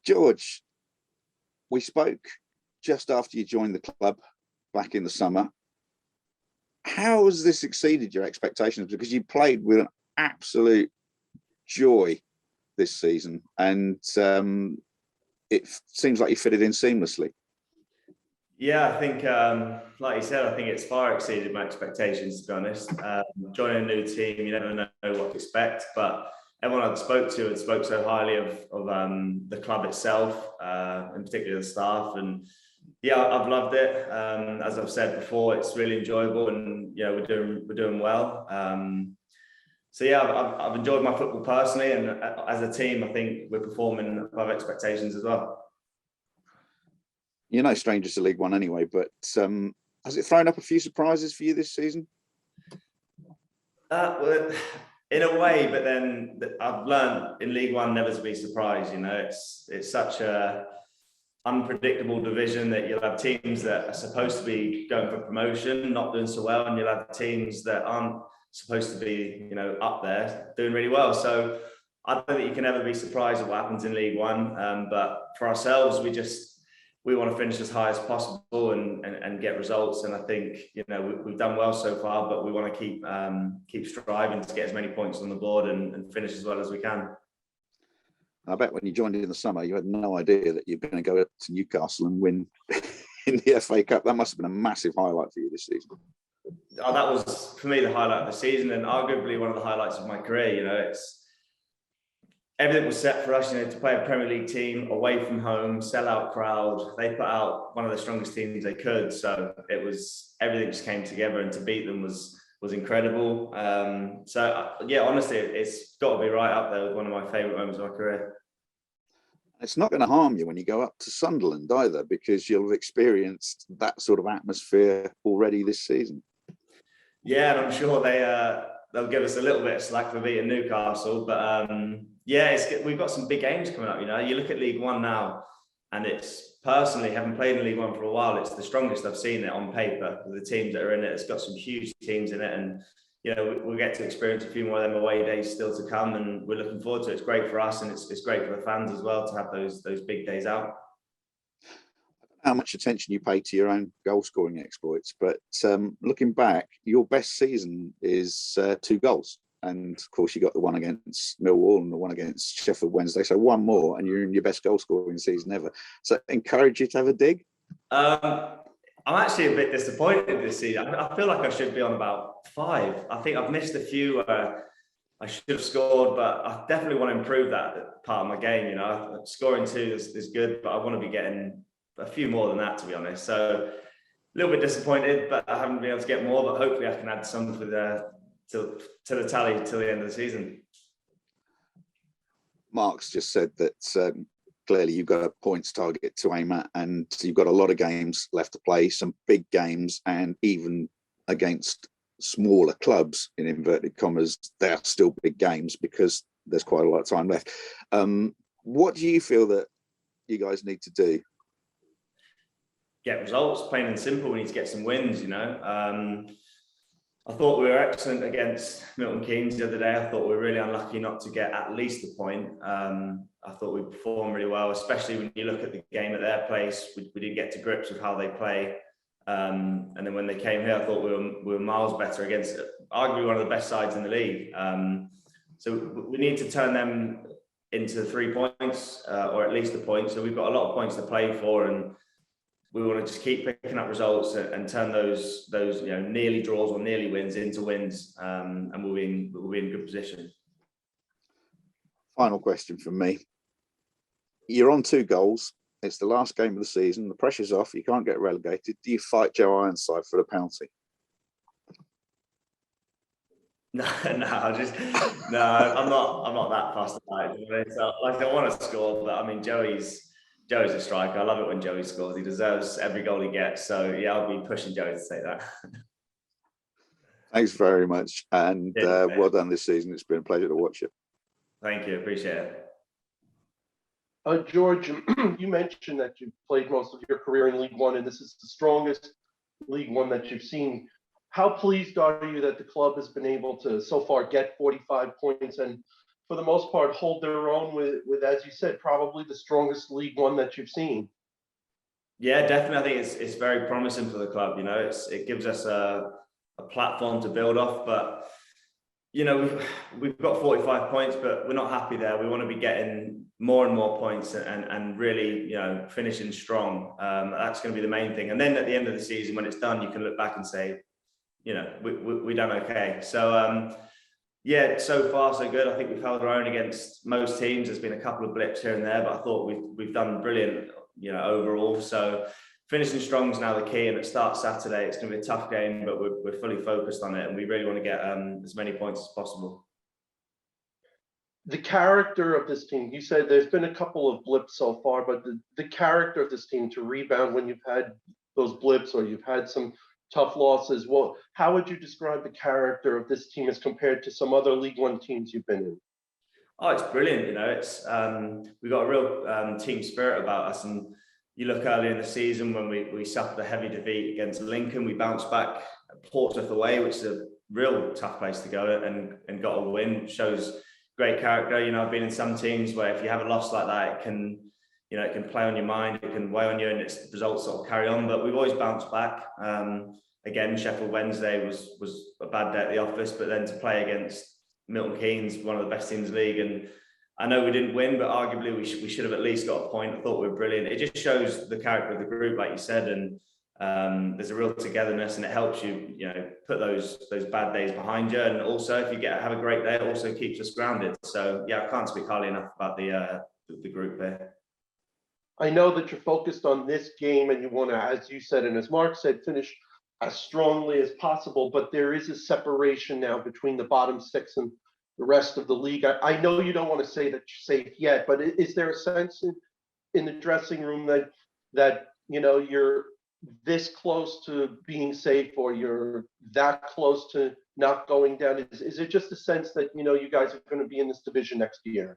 George, we spoke just after you joined the club back in the summer. How has this exceeded your expectations? Because you played with an absolute joy this season, and it seems like you fitted in seamlessly. Yeah, I think, like you said, I think it's far exceeded my expectations, to be honest. Joining a new team, you never know what to expect, but everyone I spoke to had spoke so highly of the club itself, in particular the staff, and yeah, I've loved it. As I've said before, it's really enjoyable, and we're doing well. So yeah, I've enjoyed my football personally, and as a team, I think we're performing above expectations as well. You're no strangers to League One anyway, but has it thrown up a few surprises for you this season? Well, in a way, but then I've learned in League One never to be surprised. It's such a unpredictable division that you'll have teams that are supposed to be going for promotion, not doing so well, and you'll have teams that aren't supposed to be, up there doing really well. So I don't think you can ever be surprised at what happens in League One. But for ourselves, we want to finish as high as possible and get results. And I think we've done well so far, but we want to keep striving to get as many points on the board and finish as well as we can. I bet when you joined in the summer, you had no idea that you're going to go to Newcastle and win in the FA Cup. That must have been a massive highlight for you this season. Oh, that was, for me, the highlight of the season, and arguably one of the highlights of my career. Everything was set for us, to play a Premier League team away from home, sellout crowd. They put out one of the strongest teams they could, so everything just came together, and to beat them was incredible. Yeah, honestly, it's got to be right up there with one of my favourite moments of my career. It's not going to harm you when you go up to Sunderland either, because you'll have experienced that sort of atmosphere already this season. Yeah, and I'm sure they'll give us a little bit of slack for beating Newcastle, but we've got some big games coming up. You look at League One now, and it's personally, having played in League One for a while, it's the strongest I've seen it on paper. The teams that are in it, it's got some huge teams in it, and we'll get to experience a few more of them away days still to come, and we're looking forward to it. It's great for us, and it's great for the fans as well to have those big days out. How much attention you pay to your own goal scoring exploits, but looking back, your best season is 2 goals, and of course you got the one against Millwall and the one against Sheffield Wednesday, so one more and you're in your best goal scoring season ever. So encourage you to have a dig. I'm actually a bit disappointed this season. I feel like I should be on about 5. I think I've missed a few I should have scored, but I definitely want to improve that part of my game. Scoring 2 is good, but I want to be getting a few more than that, to be honest. So a little bit disappointed, but I haven't been able to get more, but hopefully I can add some to the tally till the end of the season. Mark's just said that clearly you've got a points target to aim at, and you've got a lot of games left to play, some big games, and even against smaller clubs, in inverted commas, they are still big games because there's quite a lot of time left. What do you feel that you guys need to do? Get results, plain and simple. We need to get some wins, I thought we were excellent against Milton Keynes the other day. I thought we were really unlucky not to get at least a point. I thought we performed really well, especially when you look at the game at their place. We didn't get to grips with how they play. And then when they came here, I thought we were miles better against arguably one of the best sides in the league. So we need to turn them into 3 points, or at least a point. So we've got a lot of points to play for, and we want to just keep picking up results and turn those nearly draws or nearly wins into wins, and we'll be in good position. Final question from me. You're on 2 goals. It's the last game of the season. The pressure's off. You can't get relegated. Do you fight Joe Ironside for the penalty? No, I'm not that fussed about it. So, I want to score, but I mean, Joey's a striker. I love it when Joey scores. He deserves every goal he gets. So yeah, I'll be pushing Joey to say that. Thanks very much, and well done this season. It's been a pleasure to watch you. Thank you, appreciate it. George, you mentioned that you've played most of your career in League One, and this is the strongest League One that you've seen. How pleased are you that the club has been able to so far get 45 points? And for the most part, hold their own with, as you said, probably the strongest League One that you've seen. Yeah, definitely. I think it's very promising for the club. You know, it gives us a platform to build off. But you know, we've got 45 points, but we're not happy there. We want to be getting more and more points and really, you know, finishing strong. That's going to be the main thing. And then at the end of the season, when it's done, you can look back and say, you know, we done okay. So yeah, so far so good. I think we've held our own against most teams. There's been a couple of blips here and there, but I thought we've done brilliant, you know, overall. So finishing strong is now the key, and it starts Saturday. It's going to be a tough game, but we're fully focused on it, and we really want to get as many points as possible. The character of this team, you said there's been a couple of blips so far, but the character of this team to rebound when you've had those blips or you've had some tough losses, well, how would you describe the character of this team as compared to some other League One teams you've been in? Oh, it's brilliant. You know, it's we've got a real team spirit about us, and you look earlier in the season when we suffered a heavy defeat against Lincoln, we bounced back at Portsmouth away, which is a real tough place to go, and got a win. Shows great character. You know, I've been in some teams where if you have a loss like that, it can, you know, it can play on your mind, it can weigh on you, and its results sort of carry on. But we've always bounced back. Again, Sheffield Wednesday was a bad day at the office, but then to play against Milton Keynes, one of the best teams in the league, and I know we didn't win, but arguably we should have at least got a point. I thought we were brilliant. It just shows the character of the group, like you said, and there's a real togetherness, and it helps you, you know, put those bad days behind you. And also, if you have a great day, it also keeps us grounded. So yeah, I can't speak highly enough about the group there. I know that you're focused on this game, and you want to, as you said, and as Mark said, finish as strongly as possible. But there is a separation now between the bottom six and the rest of the league. I know you don't want to say that you're safe yet, but is there a sense in the dressing room that you know you're this close to being safe, or you're that close to not going down? Is it just a sense that, you know, you guys are going to be in this division next year?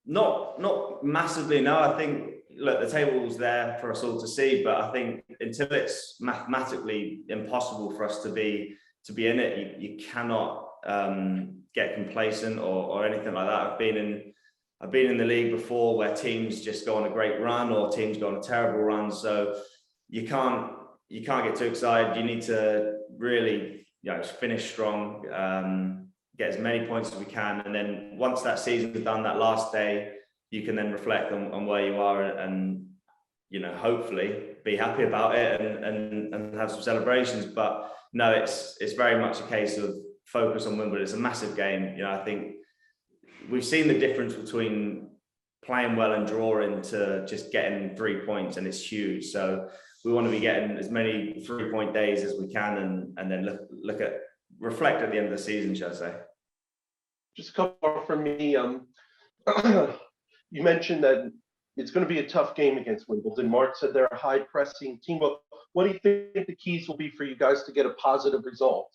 Not massively, no. I think, look, the table's there for us all to see, but I think until it's mathematically impossible for us to be in it, you cannot get complacent or anything like that. I've been in the league before where teams just go on a great run or teams go on a terrible run, so you can't get too excited. You need to really, you know, finish strong, get as many points as we can, and then once that season's done, that last day, you can then reflect on where you are and, you know, hopefully be happy about it and have some celebrations. But no, it's very much a case of focus on Wimbledon. It's a massive game. You know, I think we've seen the difference between playing well and drawing to just getting 3 points, and it's huge. So we want to be getting as many 3-point days as we can, and then reflect at the end of the season, shall I say. Just a couple more from me. You mentioned that it's going to be a tough game against Wimbledon. Mark said they're a high-pressing team. But what do you think the keys will be for you guys to get a positive result?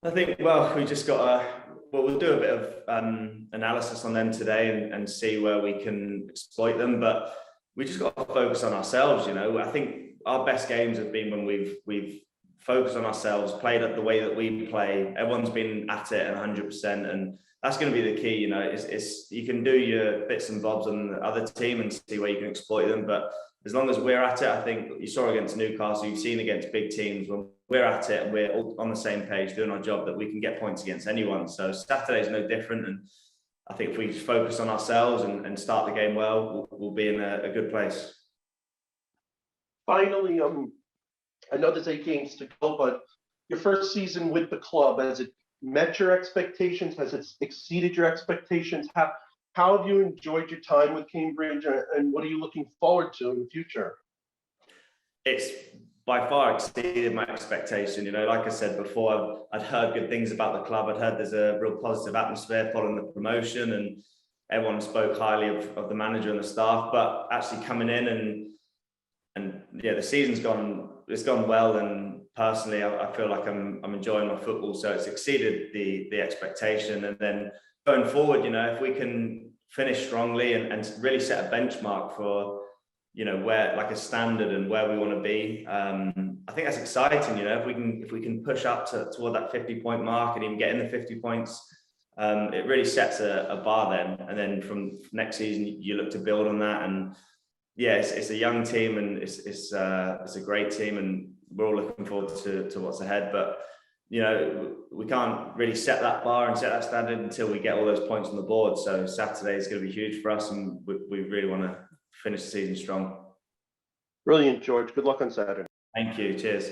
I think, well, we just got we'll do a bit of analysis on them today and see where we can exploit them. But we just got to focus on ourselves. You know, I think our best games have been when we've focused on ourselves, played at the way that we play. Everyone's been at it and 100%, and that's going to be the key. You know, it's you can do your bits and bobs on the other team and see where you can exploit them, but as long as we're at it, I think you saw against Newcastle, you've seen against big teams, when we're at it and we're all on the same page doing our job, that we can get points against anyone. So Saturday's no different, and I think if we just focus on ourselves and start the game well, we'll be in a good place. Finally, I know there's 8 games to go, but your first season with the club, has it met your expectations? Has it exceeded your expectations? How have you enjoyed your time with Cambridge, and what are you looking forward to in the future? It's by far exceeded my expectation. You know, like I said before, I'd heard good things about the club. I'd heard there's a real positive atmosphere following the promotion, and everyone spoke highly of the manager and the staff. But actually coming in and yeah, the season's gone well, and personally, I feel like I'm enjoying my football. So it's exceeded the expectation. And then going forward, you know, if we can finish strongly and really set a benchmark for, you know, where, like a standard and where we want to be, I think that's exciting. You know, if we can push up toward that 50-point mark and even get in the 50 points, it really sets a bar then. And then from next season, you look to build on that. And yeah, it's a young team, and it's a great team, and we're all looking forward to what's ahead. But you know, we can't really set that bar and set that standard until we get all those points on the board. So Saturday is going to be huge for us, and we really want to finish the season strong. Brilliant, George. Good luck on Saturday. Thank you. Cheers.